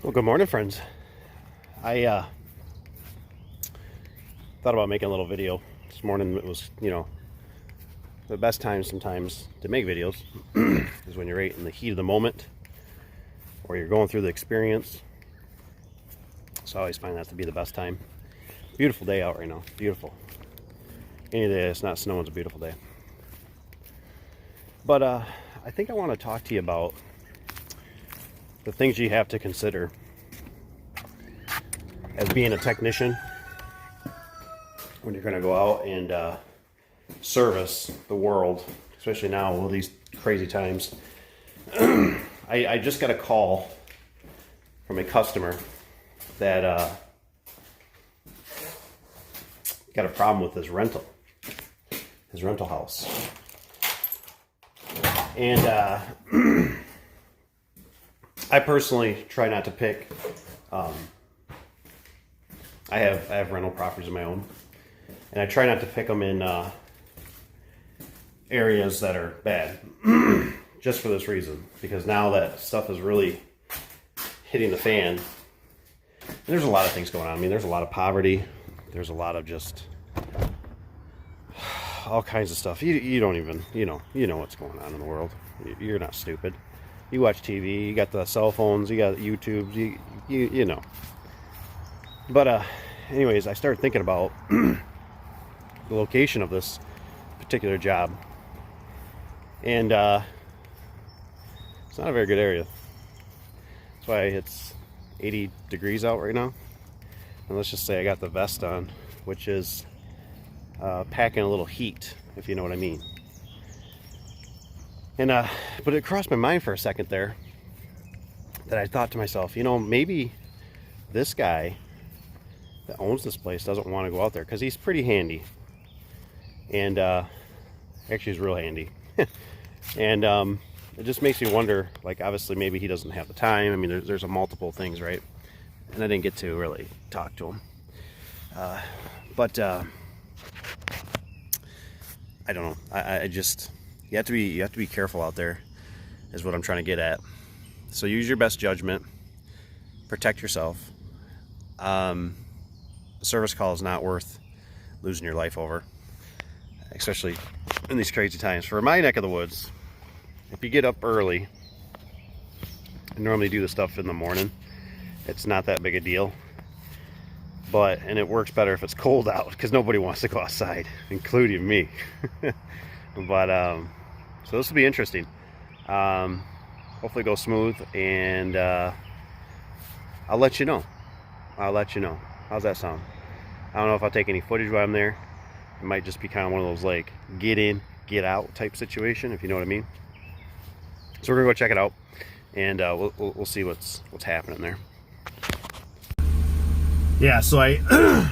Well, good morning, friends. I thought about making a little video this morning. It was, the best time sometimes to make videos is when you're right in the heat of the moment or you're going through the experience. So I always find that to be the best time. Beautiful day out right now. Beautiful. Any day it's not snowing is a beautiful day. But I think I want to talk to you about the things you have to consider as being a technician when you're going to go out and service the world, especially now with these crazy times. I just got a call from a customer that got a problem with his rental house. And I personally try not to pick. I have rental properties of my own, and I try not to pick them in areas that are bad, just for this reason. Because now that stuff is really hitting the fan, and there's a lot of things going on. I mean, there's a lot of poverty. There's a lot of just all kinds of stuff. You don't even, you know what's going on in the world. You're not stupid. You watch TV, you got the cell phones, you got YouTube, you know. But anyways, I started thinking about the location of this particular job. And it's not a very good area. That's why it's 80 degrees out right now. And let's just say I got the vest on, which is packing a little heat, if you know what I mean. And but it crossed my mind for a second there that I thought to myself, maybe this guy that owns this place doesn't want to go out there because he's pretty handy, and actually he's real handy. And it just makes me wonder, like, obviously maybe he doesn't have the time. I mean, there's a multiple things, right? And I didn't get to really talk to him, but I don't know. I just you have to be careful out there, is what I'm trying to get at. So use your best judgment, protect yourself. A service call is not worth losing your life over, especially in these crazy times. For my neck of the woods, if you get up early, I normally do the stuff in the morning. It's not that big a deal, and it works better if it's cold out, because nobody wants to go outside, including me. But so this will be interesting. Hopefully go smooth, and I'll let you know. How's that sound? I don't know if I'll take any footage while I'm there. It might just be kind of one of those, like, get in, get out type situation, if you know what I mean. So we're gonna go check it out, and we'll see what's happening there. Yeah, so I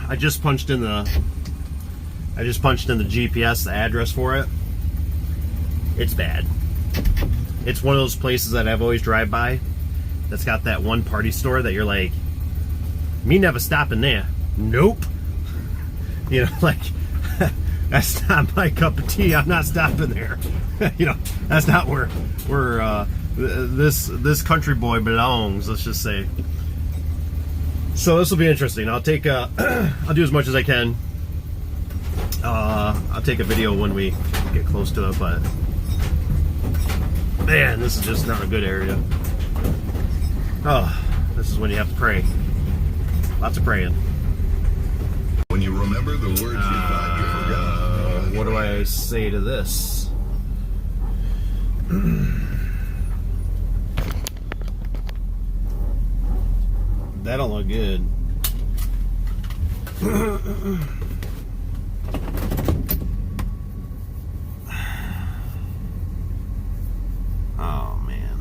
I just punched in the GPS, the address for it. It's bad. It's one of those places that I've always drive by that's got that one party store that you're like, me never stopping there. Nope. Like, that's not my cup of tea. I'm not stopping there. That's not where this country boy belongs, let's just say. So this will be interesting. I'll do as much as I can. I'll take a video when we get close to it, but man, this is just not a good area. Oh, this is when you have to pray. Lots of praying. When you remember the words you thought you forgot. What do I say to this? That don't look good. Oh man.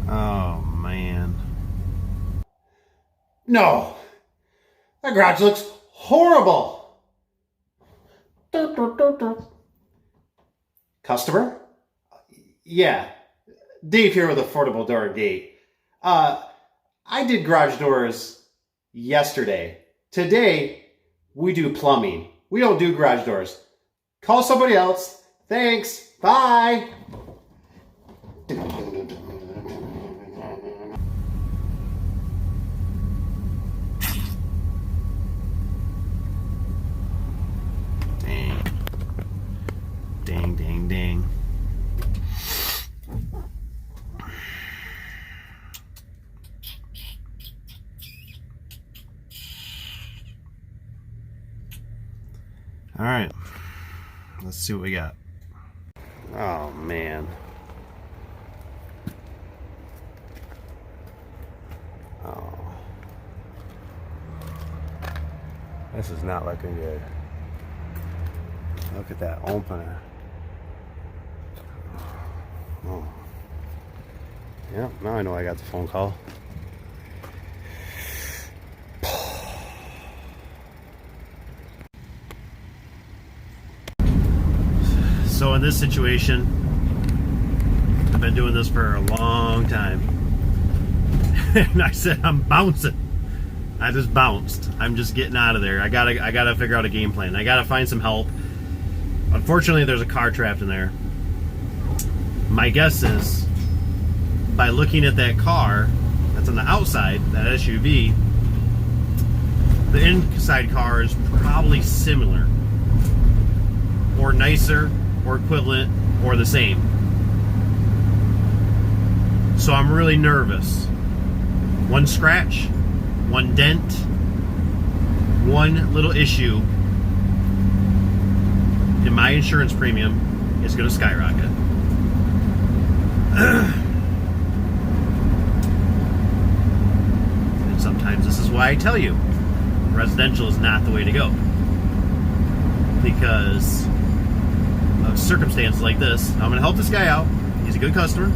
Oh man. No! That garage looks horrible! Customer? Yeah. Dave here with Affordable Door Gate. I did garage doors yesterday. Today, we do plumbing. We don't do garage doors. Call somebody else. Thanks. Bye. All right, let's see what we got. Oh man. Oh. This is not looking good. Look at that opener. Oh. Yeah, now I know I got the phone call. So in this situation, I've been doing this for a long time. And I said, I'm bouncing. I just bounced. I'm just getting out of there. I gotta figure out a game plan. I gotta find some help. Unfortunately, there's a car trapped in there. My guess is, by looking at that car that's on the outside, that SUV, the inside car is probably similar, or nicer, or equivalent, or the same. So I'm really nervous. One scratch, one dent, one little issue, and my insurance premium is going to skyrocket. And sometimes this is why I tell you, residential is not the way to go. Because of circumstances like this, I'm going to help this guy out. He's a good customer.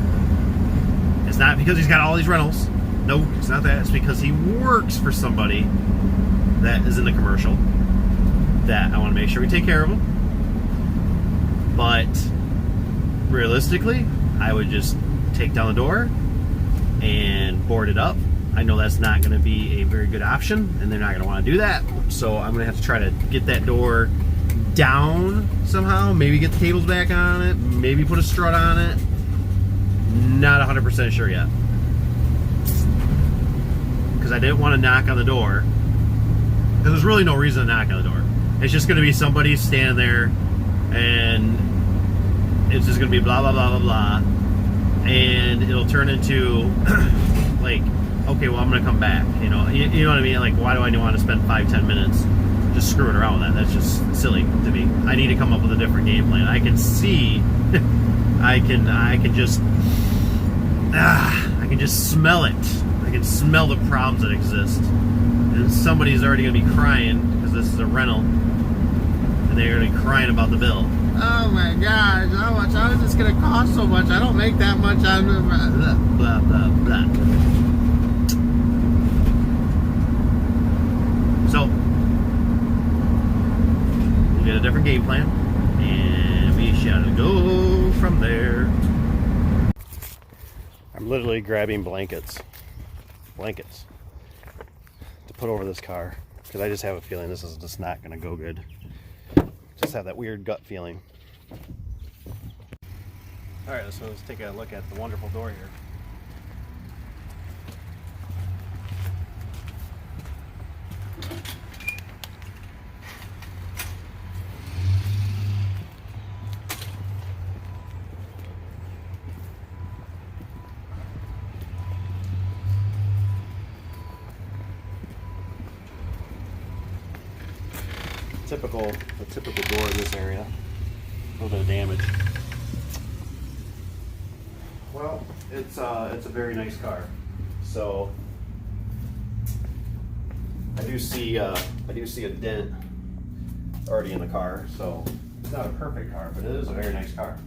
It's not because he's got all these rentals. No, it's not that. It's because he works for somebody that is in the commercial that I want to make sure we take care of him. But realistically, I would just take down the door and board it up. I know that's not going to be a very good option, and they're not going to want to do that. So I'm going to have to try to get that door down somehow. Maybe get the tables back on it. Maybe put a strut on it. Not 100% sure yet. Because I didn't want to knock on the door. Because there's really no reason to knock on the door. It's just going to be somebody standing there, and it's just going to be blah, blah, blah, blah, blah. And it'll turn into, like, okay, well, I'm going to come back. You know what I mean? Like, why do I want to spend 5-10 minutes just screwing around with that? That's just silly to me. I need to come up with a different game plan. I can see, I can just smell it. I can smell the problems that exist. And somebody's already going to be crying because this is a rental. And they're going to be crying about the bill. Oh my gosh, how is this going to cost so much? I don't make that much. Blah, blah, blah, blah. So, we'll get a different game plan. And we shall go from there. I'm literally grabbing blankets to put over this car because I just have a feeling this is just not going to go good. Just have that weird gut feeling. All right, so let's take a look at the wonderful door here. The typical door in this area. A little bit of damage. Well, it's a very nice car. So I do see a dent already in the car. So it's not a perfect car, but it is a very nice car.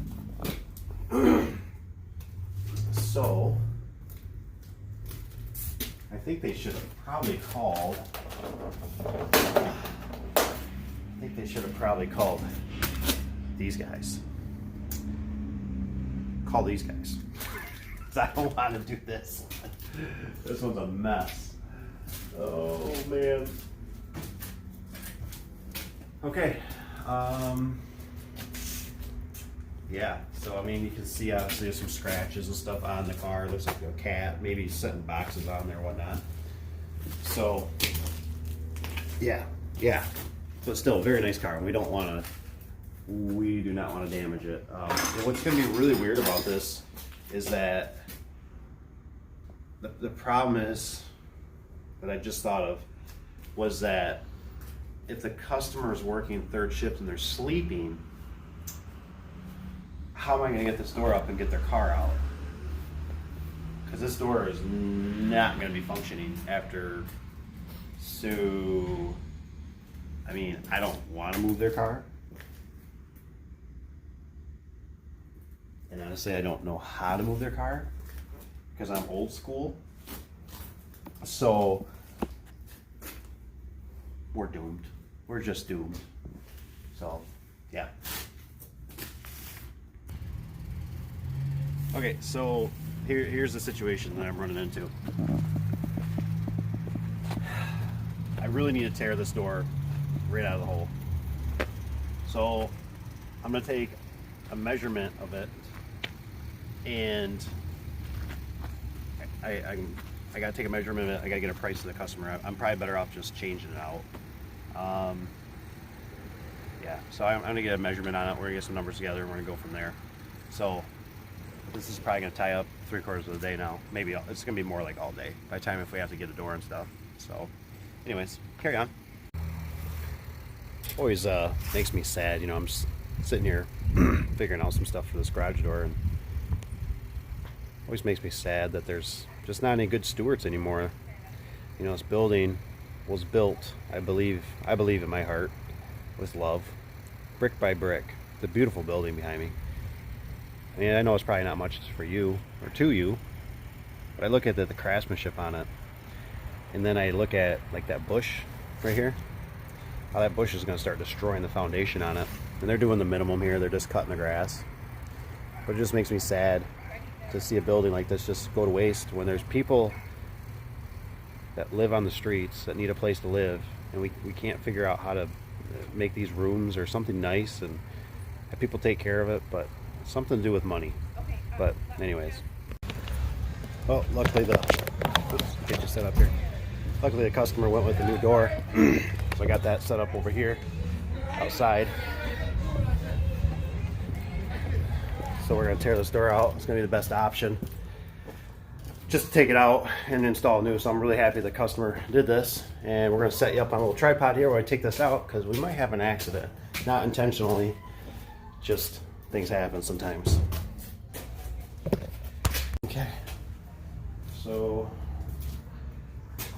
So I think they should have probably called. I think they should have probably called these guys. Call these guys. I don't want to do this. This one's a mess. Oh man. Okay. Yeah. So I mean, you can see obviously there's some scratches and stuff on the car. Looks like a cat, maybe setting boxes on there, whatnot. So yeah. But still, a very nice car. We do not want to damage it. And what's going to be really weird about this is that the problem is that I just thought of was that if the customer is working third shift and they're sleeping, how am I going to get this door up and get their car out? Because this door is not going to be functioning after. So, I mean, I don't want to move their car. And honestly, I don't know how to move their car because I'm old school. So, we're doomed. We're just doomed. So, yeah. Okay, so here's the situation that I'm running into. I really need to tear this door right out of the hole. So I'm gonna take a measurement of it, and I gotta take a measurement of it. I gotta get a price to the customer. I'm probably better off just changing it out. Yeah, so I'm gonna get a measurement on it. We're gonna get some numbers together and we're gonna go from there. So this is probably gonna tie up 3/4 of the day now. Maybe it's gonna be more like all day by the time if we have to get a door and stuff. So anyways, carry on. Always makes me sad, you know, I'm just sitting here figuring out some stuff for this garage door, and always makes me sad that there's just not any good stewards anymore. You know, this building was built, I believe in my heart, with love, brick by brick. The beautiful building behind me. I mean, I know it's probably not much for you or to you, but I look at the craftsmanship on it, and then I look at like that bush right here, how that bush is going to start destroying the foundation on it. And they're doing the minimum here, they're just cutting the grass. But it just makes me sad to see a building like this just go to waste when there's people that live on the streets that need a place to live, and we can't figure out how to make these rooms or something nice and have people take care of it, but something to do with money. But anyways, well, luckily get you set up here. Luckily the customer went with the new door, so I got that set up over here outside. So we're gonna tear this door out. It's gonna be the best option, just to take it out and install new. So I'm really happy the customer did this, and we're gonna set you up on a little tripod here where I take this out, because we might have an accident, not intentionally, just things happen sometimes. Okay, so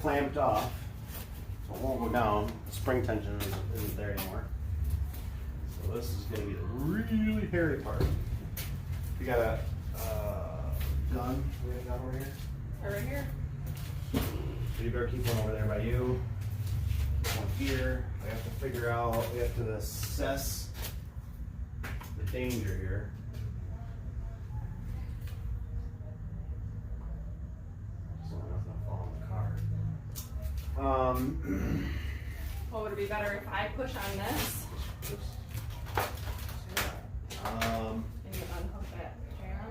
clamped off, so it won't go down. The spring tension isn't there anymore. So this is going to be the really hairy part. You got a gun? We have a gun over here? Right here. So you better keep one over there by you. One here. We have to figure out, we have to assess the danger here. So nothing will fall in the car. Well, would it be better if I push on this and you unhook that jam?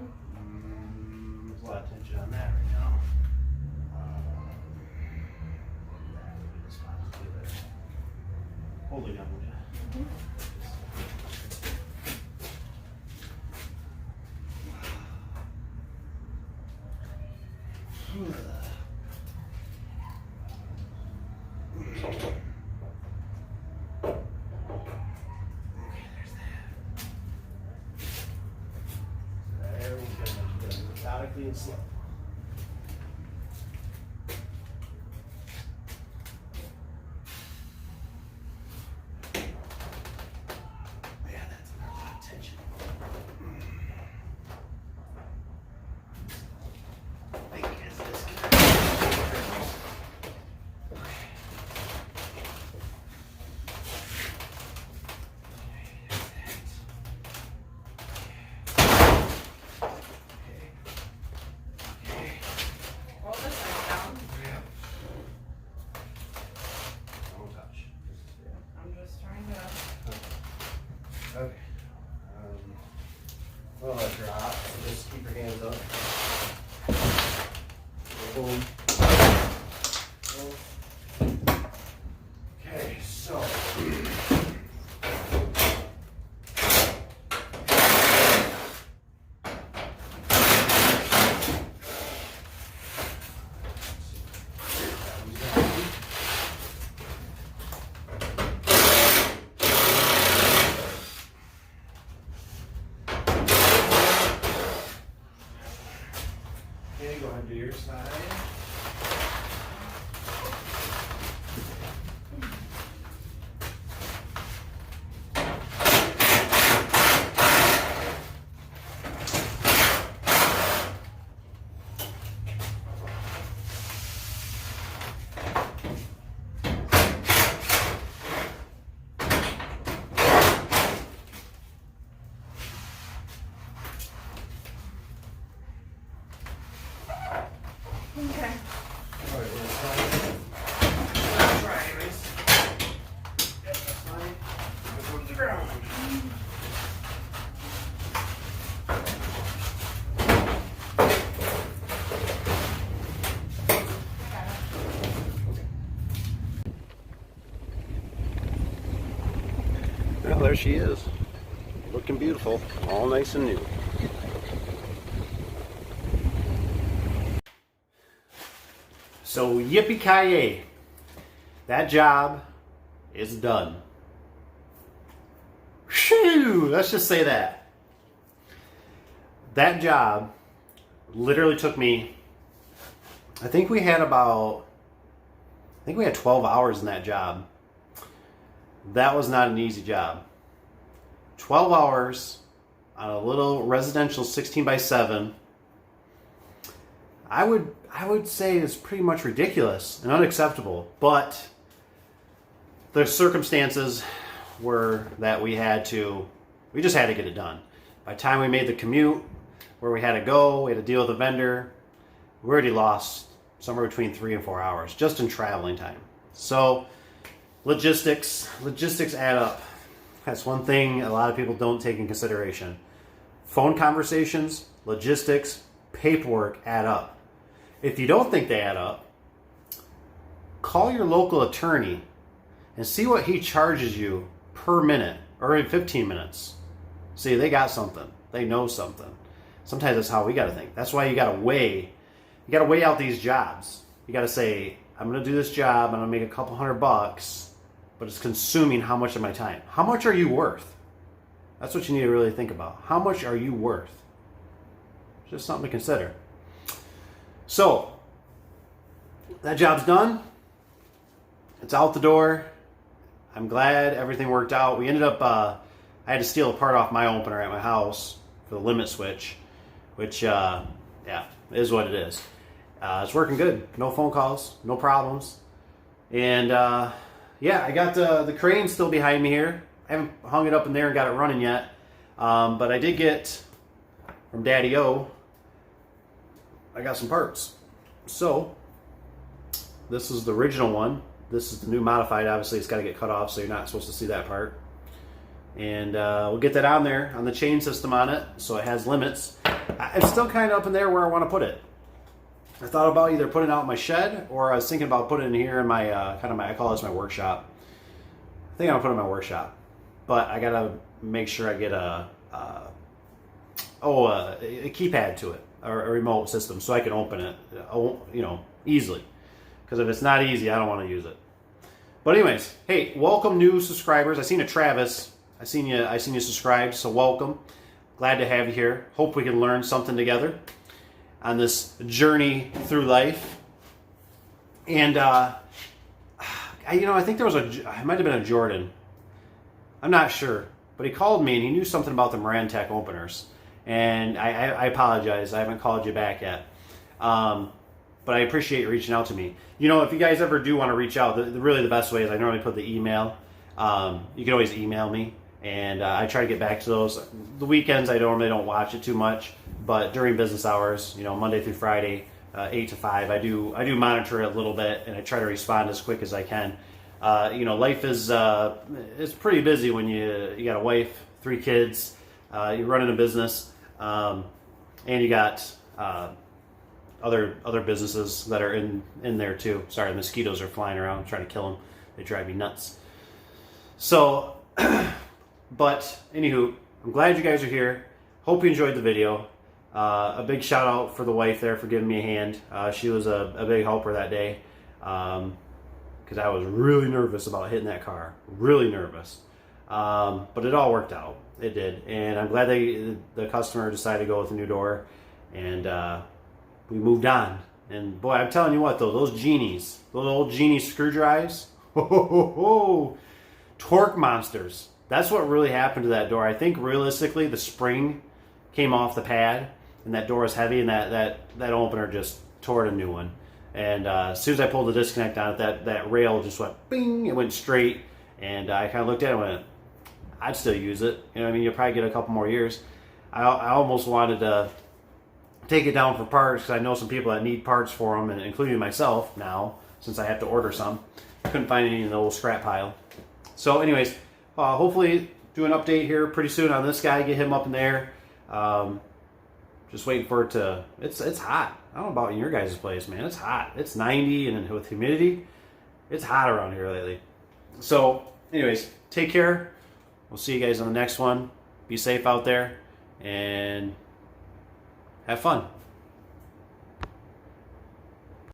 There's a lot of tension on that right now. That would be the spot to do it. Hold it down, would you? Methodically and slow. Yeah, that's under a lot of tension. I think it's this guy. Roll this side down. Don't touch. I'm just trying to. Okay. Well, let drop. Just keep your hands up. Boom. Okay, so. want to do your side? Okay. All right, we'll try anyways. Yep, that's fine. Let's go to the ground. Well, there she is. Looking beautiful. All nice and new. So yippee-ki-yay, that job is done. Phew, let's just say that. That job literally took me, I think we had 12 hours in that job. That was not an easy job. 12 hours on a little residential 16 by 7. I would say it's pretty much ridiculous and unacceptable, but the circumstances were that we just had to get it done. By the time we made the commute, where we had to go, we had to deal with the vendor, we already lost somewhere between 3 and 4 hours just in traveling time. So logistics add up. That's one thing a lot of people don't take in consideration. Phone conversations, logistics, paperwork add up. If you don't think they add up, call your local attorney and see what he charges you per minute or in 15 minutes. See, they got something. They know something. Sometimes that's how we got to think. That's why you got to weigh out these jobs. You got to say, I'm going to do this job, I'm going to make a couple $100, but it's consuming how much of my time? How much are you worth? That's what you need to really think about. How much are you worth? Just something to consider. So, that job's done. It's out the door. I'm glad everything worked out. We ended up, I had to steal a part off my opener at my house for the limit switch, which, is what it is. It's working good. No phone calls, no problems. And, I got the crane still behind me here. I haven't hung it up in there and got it running yet. But I did get from Daddy O, I got some parts. So, this is the original one. This is the new modified. Obviously, it's got to get cut off, so you're not supposed to see that part. And we'll get that on there, on the chain system on it, so it has limits. It's still kind of up in there where I want to put it. I thought about either putting it out in my shed, or I was thinking about putting it in here in my, I call this my workshop. I think I'm going to put it in my workshop. But I got to make sure I get a keypad to it, or a remote system, so I can open it, easily. Because if it's not easy, I don't want to use it. But anyways, hey, welcome new subscribers. I seen a Travis. I seen you subscribed, so welcome. Glad to have you here. Hope we can learn something together on this journey through life. And I think there was it might have been a Jordan. I'm not sure, but he called me and he knew something about the Marantec openers. And I apologize, I haven't called you back yet. But I appreciate you reaching out to me. If you guys ever do want to reach out, really the best way is I normally put the email. You can always email me, and I try to get back to those. The weekends I normally don't watch it too much, but during business hours, Monday through Friday, 8 to 5, I do monitor it a little bit, and I try to respond as quick as I can. Life is it's pretty busy when you got a wife, 3 kids, you're running a business, and you got other businesses that are in there too. Sorry, the mosquitoes are flying around. I'm trying to kill them. They drive me nuts. So, but anywho, I'm glad you guys are here. Hope you enjoyed the video. A big shout out for the wife there for giving me a hand. She was a big helper that day, because I was really nervous about hitting that car. Really nervous. But it all worked out. It did. And I'm glad the customer decided to go with a new door. And we moved on. And boy, I'm telling you what, though, those genies, those old genie screw drives, torque monsters. That's what really happened to that door. I think realistically, the spring came off the pad, and that door is heavy, and that opener just tore a new one. And as soon as I pulled the disconnect on it, that rail just went bing. It went straight, and I kind of looked at it and went, I'd still use it. You know what I mean? You'll probably get a couple more years. I almost wanted to take it down for parts because I know some people that need parts for them, and including myself now, since I have to order some. Couldn't find any in the old scrap pile. So anyways, hopefully do an update here pretty soon on this guy, get him up in the air. Just waiting for it to, it's hot. I don't know about in your guys' place, man. It's hot. It's 90, and with humidity, it's hot around here lately. So anyways, take care. We'll see you guys on the next one. Be safe out there, and have fun.